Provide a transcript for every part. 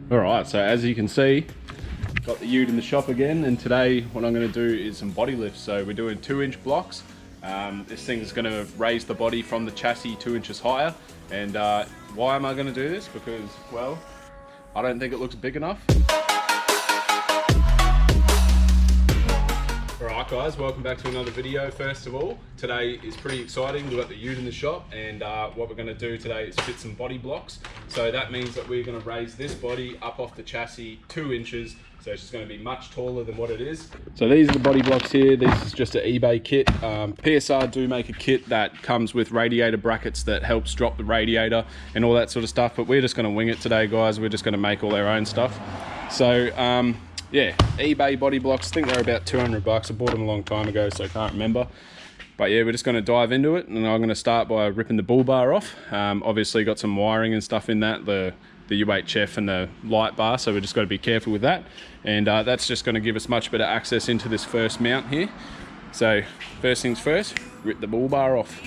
Alright, so as you can see, got the ute in the shop again, and today what I'm going to do is some body lifts. So we're doing 2-inch blocks. This thing's going to raise the body from the chassis 2 inches higher. And why am I going to do this? Because, well, I don't think it looks big enough. Alright guys, welcome back to another video. First of all, today is pretty exciting. We've got the ute in the shop, and what we're going to do today is fit some body blocks. So that means that we're going to raise this body up off the chassis 2 inches. So it's just going to be much taller than what it is. So these are the body blocks here. This is just an eBay kit. PSR do make a kit that comes with radiator brackets that helps drop the radiator and all that sort of stuff. But we're just going to wing it today, guys. We're just going to make all our own stuff. So yeah, eBay body blocks. I think they're about 200 bucks. I bought them a long time ago, so I can't remember. But yeah, we're just going to dive into it, and I'm going to start by ripping the bull bar off. Obviously got some wiring and stuff in that, the UHF and the light bar, so we've just got to be careful with that. And that's just going to give us much better access into this first mount here. So first things first, rip the bull bar off.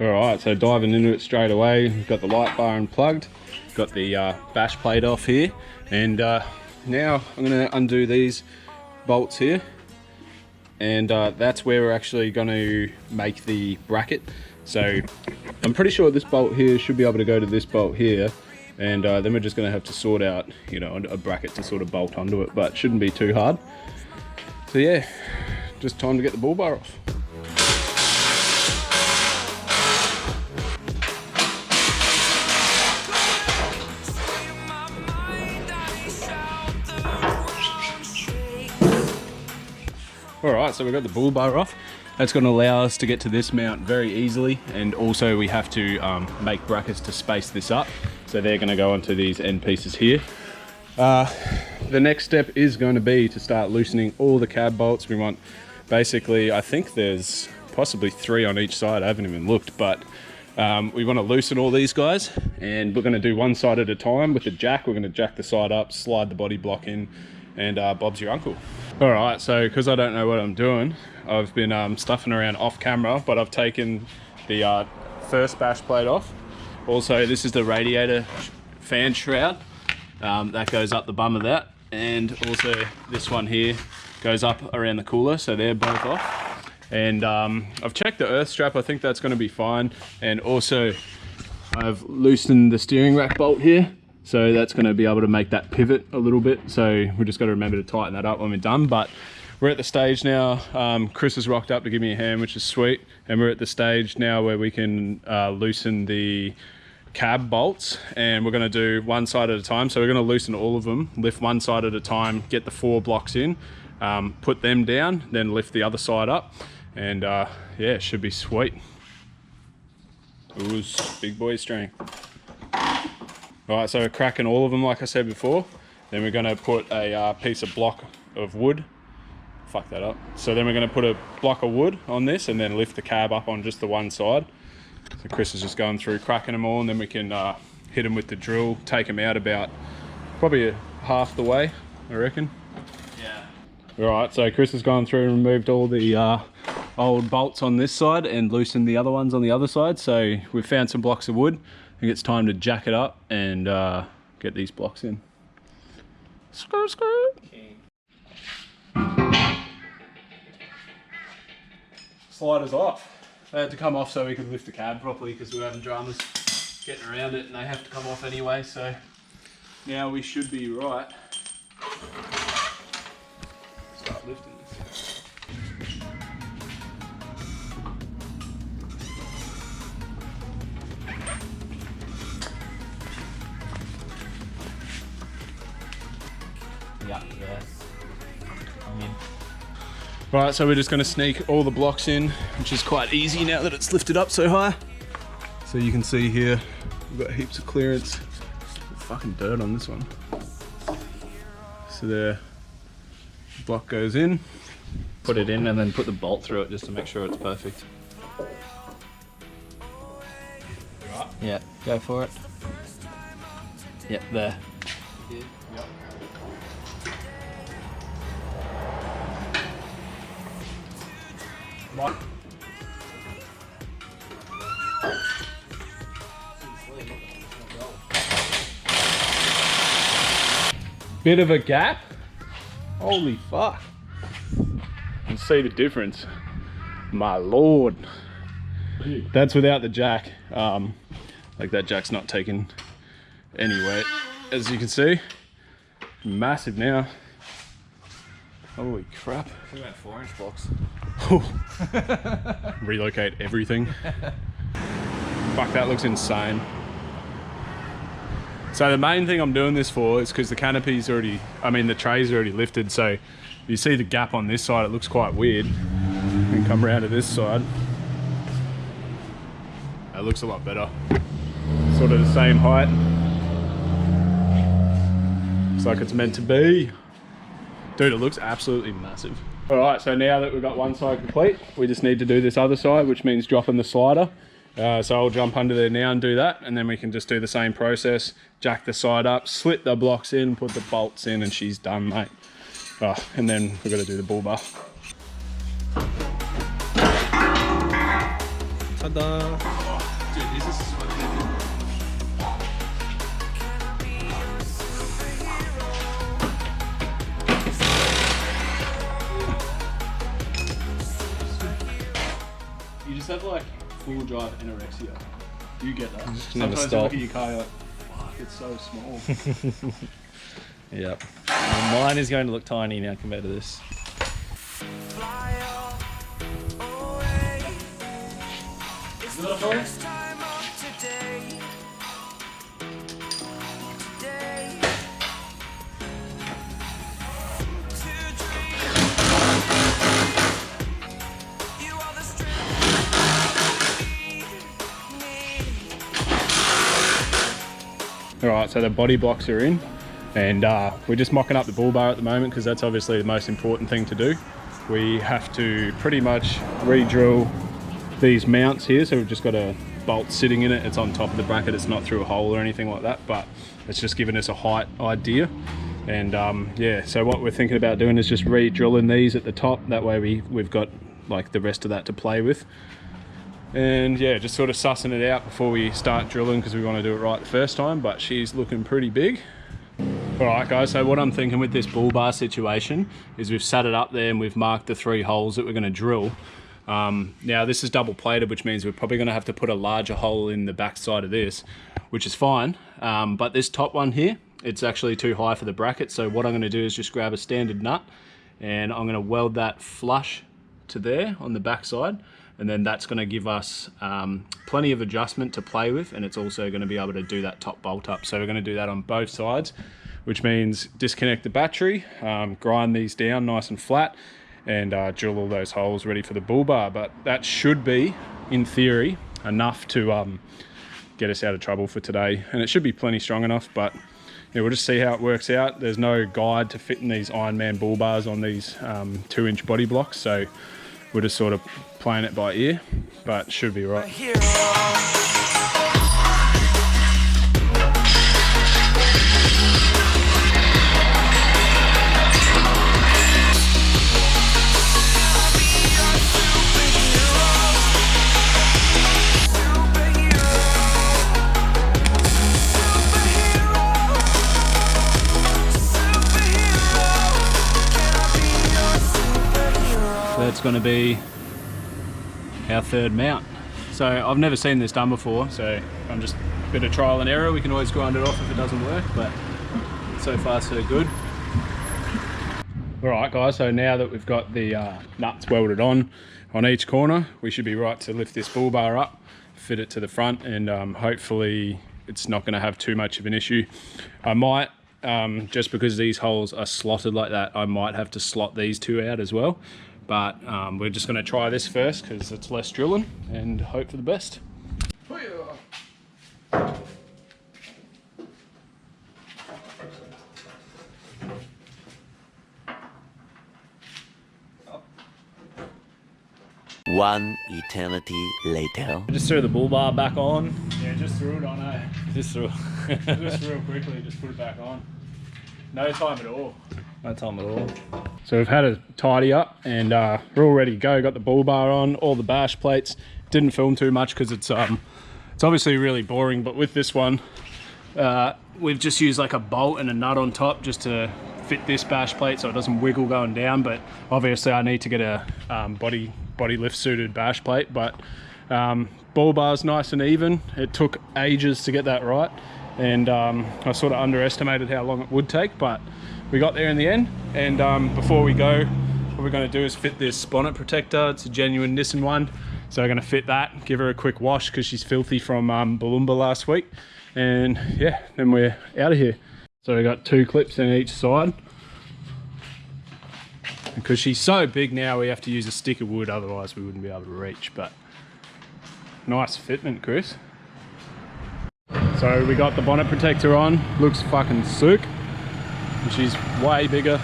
Alright, so diving into it straight away, we've got the light bar unplugged, got the bash plate off here, and now I'm going to undo these bolts here, and that's where we're actually going to make the bracket. So I'm pretty sure this bolt here should be able to go to this bolt here, and then we're just going to have to sort out, you know, a bracket to sort of bolt onto it, but it shouldn't be too hard. So yeah, just time to get the bull bar off. Alright, so we've got the bull bar off. That's going to allow us to get to this mount very easily, and also we have to make brackets to space this up. So they're going to go onto these end pieces here. The next step is going to be to start loosening all the cab bolts. We want, basically, I think there's possibly 3 on each side. I haven't even looked, but we want to loosen all these guys, and we're going to do one side at a time with the jack. We're going to jack the side up, slide the body block in, and Bob's your uncle. Alright, so because I don't know what I'm doing, I've been stuffing around off camera, but I've taken the first bash plate off. Also, this is the radiator fan shroud that goes up the bum of that, and also this one here goes up around the cooler, so they're both off. And I've checked the earth strap. I think that's going to be fine, and also I've loosened the steering rack bolt here. So that's going to be able to make that pivot a little bit. So we just got to remember to tighten that up when we're done. But we're at the stage now, Chris has rocked up to give me a hand, which is sweet. And we're at the stage now where we can loosen the cab bolts, and we're going to do one side at a time. So we're going to loosen all of them, lift one side at a time, get the 4 blocks in, put them down, then lift the other side up. And yeah, it should be sweet. Ooh, big boy strength. Alright, so we're cracking all of them like I said before. Then we're going to put a piece of block of wood. Fuck that up. So then we're going to put a block of wood on this, and then lift the cab up on just the one side. So Chris is just going through cracking them all, and then we can hit them with the drill, take them out about probably half the way, I reckon. Yeah. Alright, so Chris has gone through and removed all the old bolts on this side and loosened the other ones on the other side. So we've found some blocks of wood. I think it's time to jack it up and get these blocks in. Screw, screw. Okay. Sliders off. They had to come off so we could lift the cab properly because we were having dramas getting around it, and they have to come off anyway. So now we should be right. Start lifting this. Yeah. I'm in. Right, so we're just going to sneak all the blocks in, which is quite easy now that it's lifted up so high. So you can see here, we've got heaps of clearance. Fucking dirt on this one. So there, the block goes in. Put it in and then put the bolt through it just to make sure it's perfect. Right. Yeah, go for it. Yep, there. Yep. Bit of a gap. Holy fuck. You can see the difference. My lord. That's without the jack. Like that jack's not taking any weight. As you can see, massive now. Holy crap. We went 4-inch blocks. Relocate everything. Fuck, that looks insane. So the main thing I'm doing this for is because the canopy's already, the tray's already lifted, so you see the gap on this side, it looks quite weird. And come around to this side. It looks a lot better. Sort of the same height. Looks like it's meant to be. Dude, it looks absolutely massive. All right, so now that we've got one side complete, we just need to do this other side, which means dropping the slider. So I'll jump under there now and do that, and then we can just do the same process, jack the side up, slit the blocks in, put the bolts in, and she's done, mate. Oh, and then we've got to do the bull bar. Ta-da! Oh, dude, this is so You just have like full drive anorexia. You get that. Just never Sometimes stop. you look at your car, you're like, fuck, it's so small. Yep. Well, mine is going to look tiny now compared to this. Alright, so the body blocks are in, and we're just mocking up the bull bar at the moment because that's obviously the most important thing to do. We have to pretty much re-drill these mounts here, so we've just got a bolt sitting in it. It's on top of the bracket, it's not through a hole or anything like that, but it's just giving us a height idea. And yeah, so what we're thinking about doing is just re-drilling these at the top, that way we've got like the rest of that to play with. And yeah, just sort of sussing it out before we start drilling because we want to do it right the first time, but she's looking pretty big. All right guys, so what I'm thinking with this bull bar situation is we've sat it up there and we've marked the 3 holes that we're going to drill. Now this is double plated, which means we're probably going to have to put a larger hole in the back side of this, which is fine. But this top one here, it's actually too high for the bracket. So what I'm going to do is just grab a standard nut and I'm going to weld that flush to there on the back side. And then that's going to give us plenty of adjustment to play with, and it's also going to be able to do that top bolt up. So we're going to do that on both sides, which means disconnect the battery, grind these down nice and flat, and drill all those holes ready for the bull bar. But that should be, in theory, enough to get us out of trouble for today. And it should be plenty strong enough, but yeah, we'll just see how it works out. There's no guide to fitting these Ironman bull bars on these 2-inch body blocks, so we're just sort of playing it by ear, but should be right. That's going to be our 3rd mount. So I've never seen this done before, so I'm just a bit of trial and error. We can always grind it off if it doesn't work, but so far so good. Alright guys, so now that we've got the nuts welded on each corner, we should be right to lift this bull bar up, fit it to the front, and hopefully it's not going to have too much of an issue. I might, just because these holes are slotted like that, I might have to slot these 2 out as well. But we're just going to try this first because it's less drilling and hope for the best. One eternity later. Just threw the bull bar back on. Yeah, just threw it on, eh? Just threw Just real quickly, just put it back on. No time at all. No time at all. So we've had a tidy up and we're all ready to go. Got the bull bar on, all the bash plates. Didn't film too much because it's obviously really boring, but with this one, we've just used like a bolt and a nut on top just to fit this bash plate so it doesn't wiggle going down. But obviously I need to get a body lift suited bash plate, but bull bar's nice and even. It took ages to get that right, and I sort of underestimated how long it would take, but we got there in the end. And before we go, what we're going to do is fit this bonnet protector. It's a genuine Nissan one, so we're going to fit that, give her a quick wash because she's filthy from Balloomba last week, and yeah, then we're out of here. So we got 2 clips in each side. Because she's so big now, we have to use a stick of wood, otherwise we wouldn't be able to reach. But nice fitment, Chris. So we got the bonnet protector on, looks fucking sick. And she's way bigger.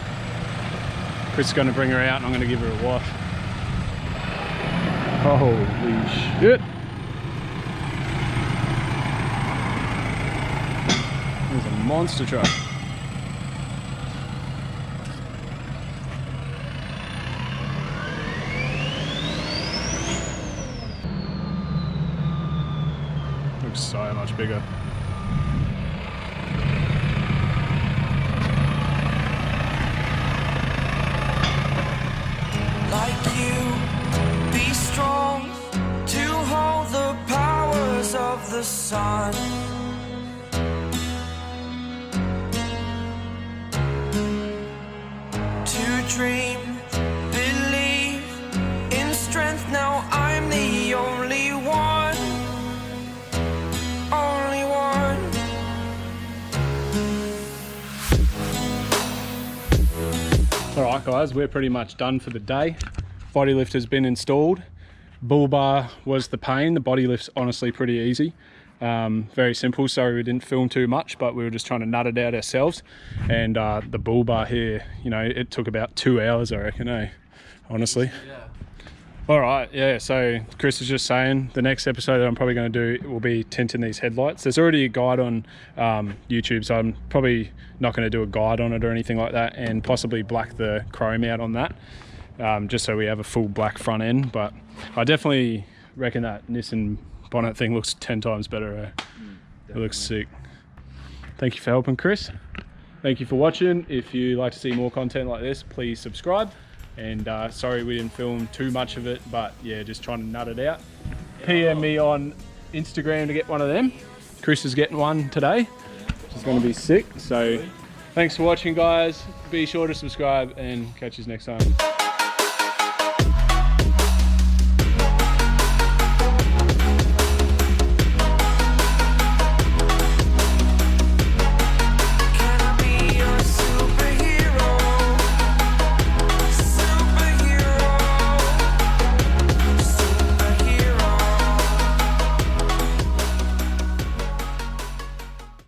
Chris is going to bring her out and I'm going to give her a wash. Holy shit. There's a monster truck. Looks so much bigger. Like you, be strong to hold the powers of the sun. To dream, believe in strength. Now I'm the only one, only one. Alright guys, we're pretty much done for the day. Body lift has been installed. Bull bar was the pain. The body lift's honestly pretty easy. Very simple. Sorry we didn't film too much, but we were just trying to nut it out ourselves. And the bull bar here, you know, it took about 2 hours, I reckon, eh? Honestly. Yeah. All right, yeah, so Chris was just saying the next episode that I'm probably going to do will be tinting these headlights. There's already a guide on YouTube, so I'm probably not going to do a guide on it or anything like that, and possibly black the chrome out on that, just so we have a full black front end. But I definitely reckon that Nissan bonnet thing looks 10 times better. It looks sick. Thank you for helping, Chris. Thank you for watching. If you like to see more content like this, please subscribe. And sorry we didn't film too much of it, but yeah, just trying to nut it out. PM me on Instagram to get one of them. Chris is getting one today, which is going to be sick. So thanks for watching, guys. Be sure to subscribe and catch us next time.